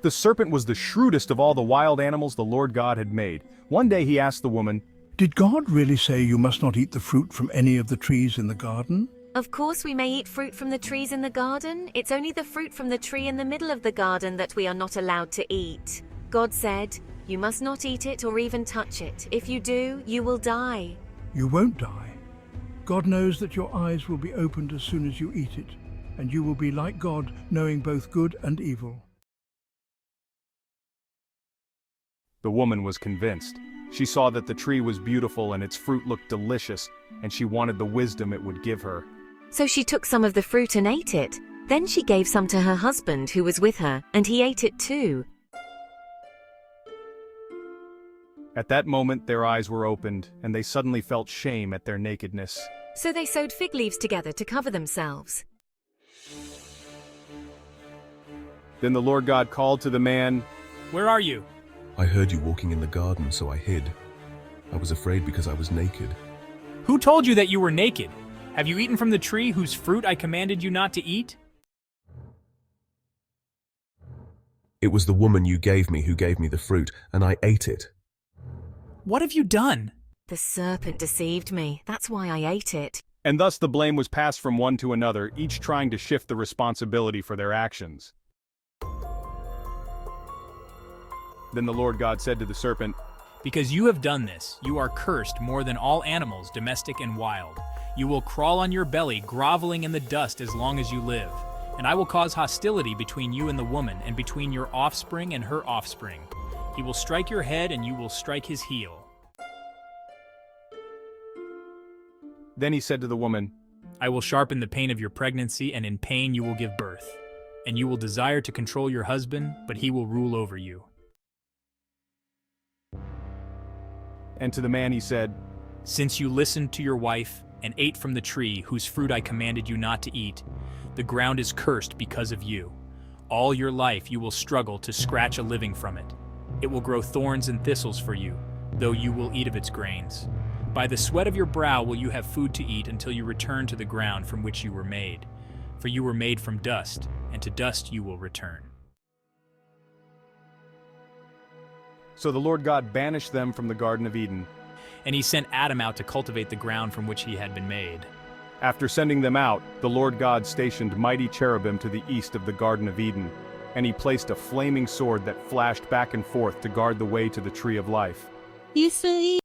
The serpent was the shrewdest of all the wild animals the Lord God had made. One day he asked the woman, Did God really say you must not eat the fruit from any of the trees in the garden? Of course we may eat fruit from the trees in the garden. It's only the fruit from the tree in the middle of the garden that we are not allowed to eat. God said, you must not eat it or even touch it. If you do, you will die. You won't die. God knows that your eyes will be opened as soon as you eat it, and you will be like God, knowing both good and evil. The woman was convinced. She saw that the tree was beautiful and its fruit looked delicious, and she wanted the wisdom it would give her. So she took some of the fruit and ate it. Then she gave some to her husband who was with her, and he ate it too. At that moment their eyes were opened, and they suddenly felt shame at their nakedness. So they sewed fig leaves together to cover themselves. Then the Lord God called to the man, Where are you? I heard you walking in the garden, so I hid. I was afraid because I was naked. Who told you that you were naked? Have you eaten from the tree whose fruit I commanded you not to eat? It was the woman you gave me who gave me the fruit, and I ate it. What have you done? The serpent deceived me. That's why I ate it. And thus the blame was passed from one to another, each trying to shift the responsibility for their actions. Then the Lord God said to the serpent, Because you have done this, you are cursed more than all animals, domestic and wild. You will crawl on your belly, groveling in the dust as long as you live. And I will cause hostility between you and the woman, and between your offspring and her offspring. He will strike your head, and you will strike his heel. Then he said to the woman, I will sharpen the pain of your pregnancy, and in pain you will give birth. And you will desire to control your husband, but he will rule over you. and to the man he said, Since you listened to your wife and ate from the tree whose fruit I commanded you not to eat, the ground is cursed because of you. All your life you will struggle to scratch a living from it. It will grow thorns and thistles for you, though you will eat of its grains. By the sweat of your brow will you have food to eat until you return to the ground from which you were made. For you were made from dust, and to dust you will return. So the Lord God banished them from the Garden of Eden. And he sent Adam out to cultivate the ground from which he had been made. After sending them out, the Lord God stationed mighty cherubim to the east of the Garden of Eden, and he placed a flaming sword that flashed back and forth to guard the way to the tree of life. You see